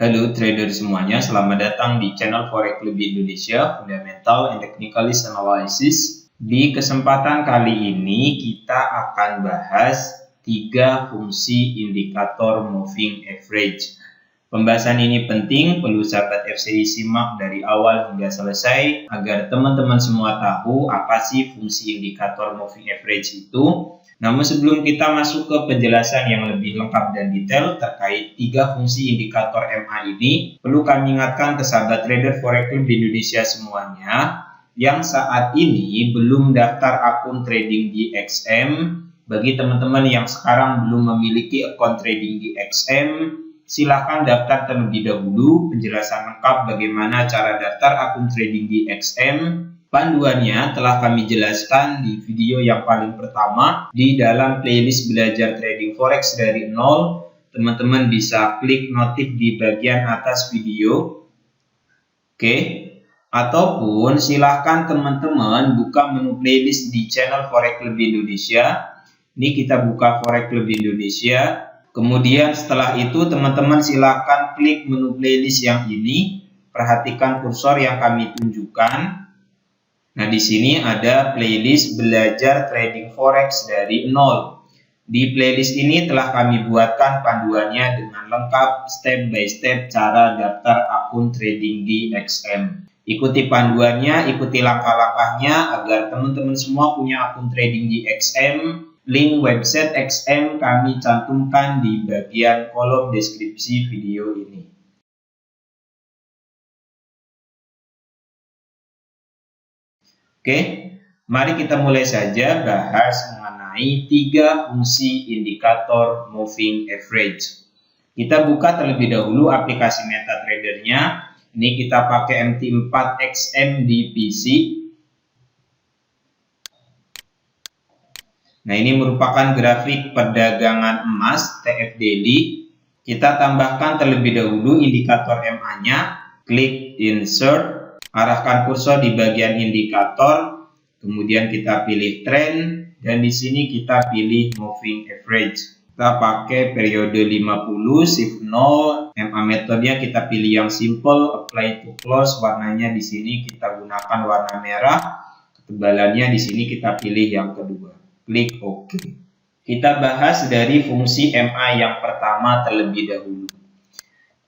Halo trader semuanya, selamat datang di channel Forex Lebih Indonesia, Fundamental and Technicalist Analysis. Di kesempatan kali ini kita akan bahas 3 fungsi indikator moving average. Pembahasan ini penting, perlu sahabat FCI simak dari awal hingga selesai agar teman-teman semua tahu apa sih fungsi indikator moving average itu. Namun sebelum kita masuk ke penjelasan yang lebih lengkap dan detail terkait 3 fungsi indikator MA ini, perlu kami ingatkan ke sahabat trader Forex di Indonesia semuanya yang saat ini belum daftar akun trading di XM. Bagi teman-teman yang sekarang belum memiliki akun trading di XM, silahkan daftar terlebih dahulu. Penjelasan lengkap bagaimana cara daftar akun trading di XM, panduannya telah kami jelaskan di video yang paling pertama di dalam playlist belajar trading forex dari nol. Teman-teman bisa klik notif di bagian atas video. Oke. Ataupun silahkan teman-teman buka menu playlist di channel Forex Lebih Indonesia. Ini kita buka Forex Lebih Indonesia. Kemudian setelah itu teman-teman silahkan klik menu playlist yang ini. Perhatikan kursor yang kami tunjukkan. Nah, di sini ada playlist belajar trading forex dari nol. Di playlist ini telah kami buatkan panduannya dengan lengkap step by step cara daftar akun trading di XM. Ikuti panduannya, ikuti langkah-langkahnya agar teman-teman semua punya akun trading di XM. Link website XM kami cantumkan di bagian kolom deskripsi video ini. Oke, mari kita mulai saja bahas mengenai 3 fungsi indikator moving average. Kita buka terlebih dahulu aplikasi MetaTrader-nya. Ini kita pakai MT4XM di PC. Nah, ini merupakan grafik perdagangan emas TF Daily. Kita tambahkan terlebih dahulu indikator MA-nya. Klik Insert. Arahkan kursor di bagian indikator, kemudian kita pilih trend, dan di sini kita pilih moving average. Kita pakai periode 50, shift 0, MA metodenya kita pilih yang simple, apply to close, warnanya di sini kita gunakan warna merah, ketebalannya di sini kita pilih yang kedua. Klik OK. Kita bahas dari fungsi MA yang pertama terlebih dahulu.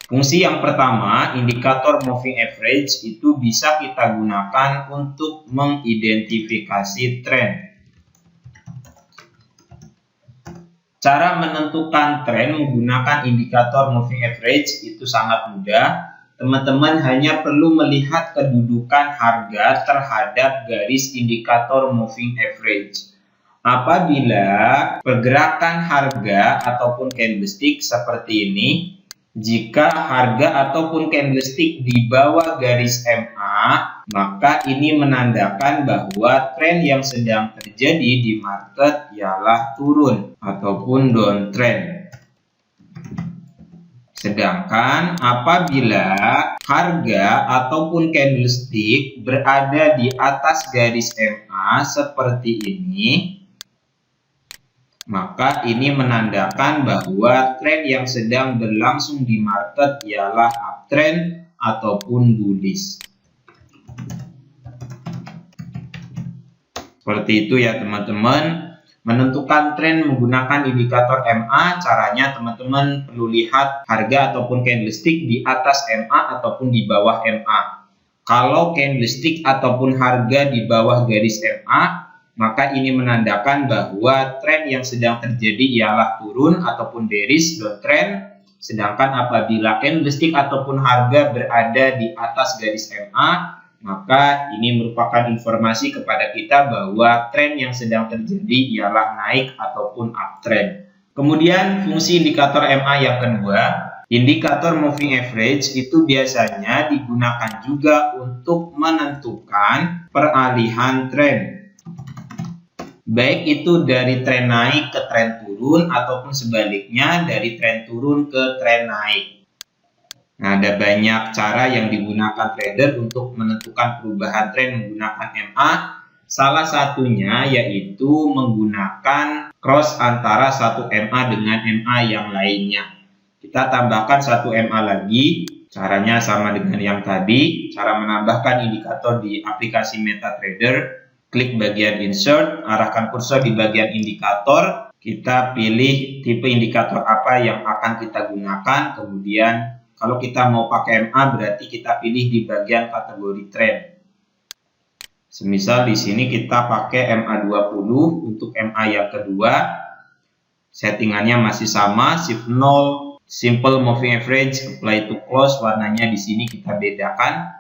Fungsi yang pertama, indikator moving average itu bisa kita gunakan untuk mengidentifikasi tren. Cara menentukan tren menggunakan indikator moving average itu sangat mudah. Teman-teman hanya perlu melihat kedudukan harga terhadap garis indikator moving average. Apabila pergerakan harga ataupun candlestick seperti ini, jika harga ataupun candlestick di bawah garis MA, maka ini menandakan bahwa tren yang sedang terjadi di market ialah turun ataupun downtrend. Sedangkan apabila harga ataupun candlestick berada di atas garis MA seperti ini, maka ini menandakan bahwa tren yang sedang berlangsung di market ialah uptrend ataupun bullish. Seperti itu ya teman-teman. Menentukan tren menggunakan indikator MA, caranya teman-teman perlu lihat harga ataupun candlestick di atas MA ataupun di bawah MA. Kalau candlestick ataupun harga di bawah garis MA, maka ini menandakan bahwa tren yang sedang terjadi ialah turun ataupun bearish downtrend. Sedangkan apabila candlestick ataupun harga berada di atas garis MA, maka ini merupakan informasi kepada kita bahwa tren yang sedang terjadi ialah naik ataupun uptrend. Kemudian fungsi indikator MA yang kedua, indikator moving average itu biasanya digunakan juga untuk menentukan peralihan tren. Baik itu dari tren naik ke tren turun ataupun sebaliknya dari tren turun ke tren naik. Nah, ada banyak cara yang digunakan trader untuk menentukan perubahan tren menggunakan MA. Salah satunya yaitu menggunakan cross antara satu MA dengan MA yang lainnya. Kita tambahkan 1 MA lagi. Caranya sama dengan yang tadi. Cara menambahkan indikator di aplikasi MetaTrader. Klik bagian insert, arahkan kursor di bagian indikator. Kita pilih tipe indikator apa yang akan kita gunakan. Kemudian kalau kita mau pakai MA berarti kita pilih di bagian kategori trend. Semisal di sini kita pakai MA20 untuk MA yang kedua. Settingannya masih sama, shift 0, simple moving average, apply to close, warnanya di sini kita bedakan.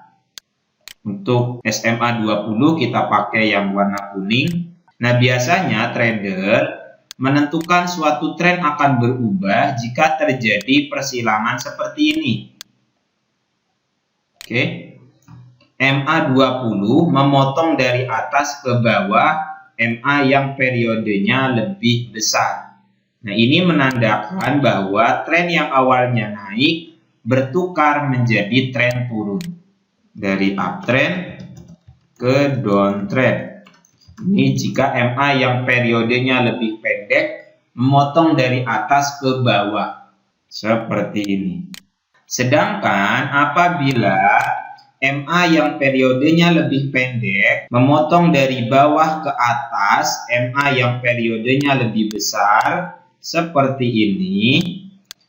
Untuk SMA 20 kita pakai yang warna kuning. Nah, biasanya trader menentukan suatu tren akan berubah jika terjadi persilangan seperti ini. Oke. MA20 memotong dari atas ke bawah MA yang periodenya lebih besar. Nah, ini menandakan bahwa tren yang awalnya naik bertukar menjadi tren turun. Dari uptrend ke downtrend. Ini jika MA yang periodenya lebih pendek memotong dari atas ke bawah. Seperti ini. Sedangkan apabila MA yang periodenya lebih pendek memotong dari bawah ke atas MA yang periodenya lebih besar seperti ini,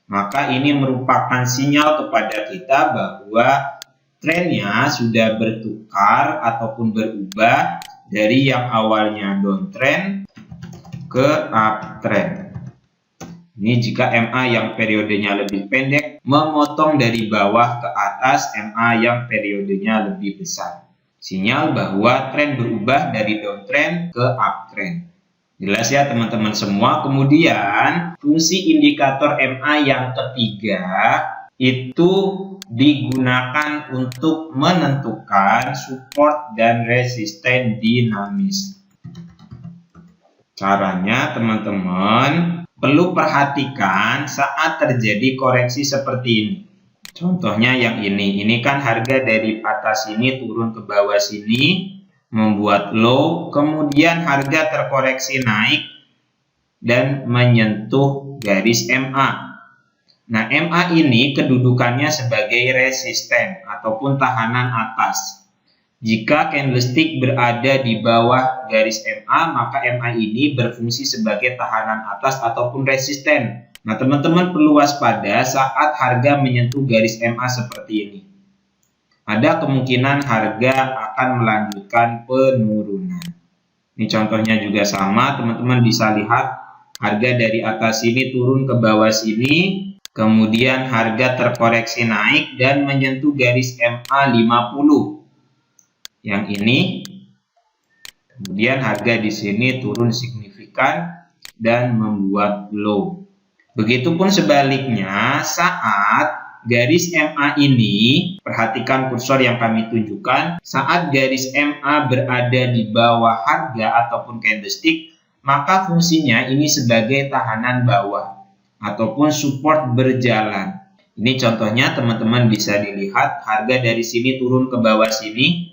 maka ini merupakan sinyal kepada kita bahwa trennya sudah bertukar ataupun berubah dari yang awalnya downtrend ke uptrend. Ini jika MA yang periodenya lebih pendek memotong dari bawah ke atas MA yang periodenya lebih besar. Sinyal bahwa tren berubah dari downtrend ke uptrend. Jelas ya teman-teman semua. Kemudian fungsi indikator MA yang ketiga itu digunakan untuk menentukan support dan resisten dinamis. Caranya teman-teman perlu perhatikan saat terjadi koreksi seperti ini. Contohnya yang ini kan harga dari atas sini turun ke bawah sini membuat low, kemudian harga terkoreksi naik dan menyentuh garis MA. Nah, MA ini kedudukannya sebagai resisten ataupun tahanan atas. Jika candlestick berada di bawah garis MA, maka MA ini berfungsi sebagai tahanan atas ataupun resisten. Nah, teman-teman perlu waspada saat harga menyentuh garis MA seperti ini. Ada kemungkinan harga akan melanjutkan penurunan. Ini contohnya juga sama, teman-teman bisa lihat harga dari atas sini turun ke bawah sini. Kemudian harga terkoreksi naik dan menyentuh garis MA 50. Yang ini. Kemudian harga di sini turun signifikan dan membuat low. Begitupun sebaliknya saat garis MA ini, perhatikan kursor yang kami tunjukkan, saat garis MA berada di bawah harga ataupun candlestick, maka fungsinya ini sebagai tahanan bawah ataupun support berjalan. Ini contohnya teman-teman bisa dilihat harga dari sini turun ke bawah sini.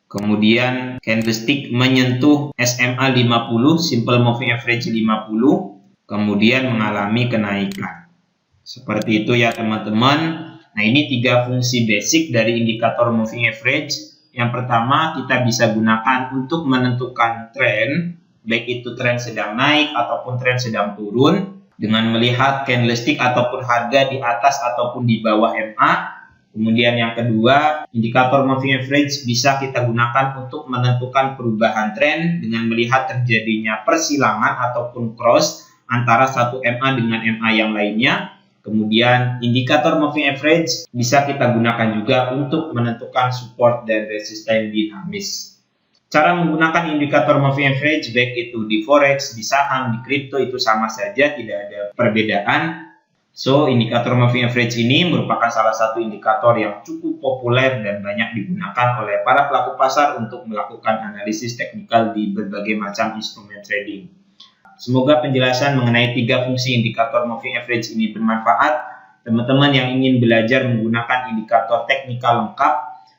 Kemudian candlestick menyentuh SMA 50, simple moving average 50, kemudian mengalami kenaikan. Seperti itu ya teman-teman. Nah, ini 3 fungsi basic dari indikator moving average. Yang pertama, kita bisa gunakan untuk menentukan tren, baik itu tren sedang naik ataupun tren sedang turun, dengan melihat candlestick ataupun harga di atas ataupun di bawah MA. Kemudian yang kedua, indikator moving average bisa kita gunakan untuk menentukan perubahan tren dengan melihat terjadinya persilangan ataupun cross antara satu MA dengan MA yang lainnya. Kemudian indikator moving average bisa kita gunakan juga untuk menentukan support dan resisten dinamis. Cara menggunakan indikator moving average baik itu di forex, di saham, di kripto itu sama saja, tidak ada perbedaan. So, indikator moving average ini merupakan salah satu indikator yang cukup populer dan banyak digunakan oleh para pelaku pasar untuk melakukan analisis teknikal di berbagai macam instrumen trading. Semoga penjelasan mengenai 3 fungsi indikator moving average ini bermanfaat. Teman-teman yang ingin belajar menggunakan indikator teknikal lengkap,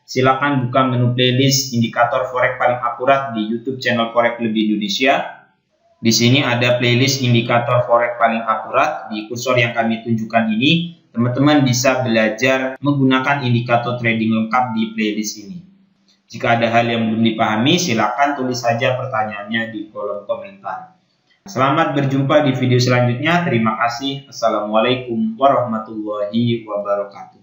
silakan buka menu playlist indikator forex paling akurat di YouTube channel Forex Lebih Indonesia. Di sini ada playlist indikator forex paling akurat. Di kursor yang kami tunjukkan ini, teman-teman bisa belajar menggunakan indikator trading lengkap di playlist ini. Jika ada hal yang belum dipahami, silakan tulis saja pertanyaannya di kolom komentar. Selamat berjumpa di video selanjutnya. Terima kasih. Assalamualaikum warahmatullahi wabarakatuh.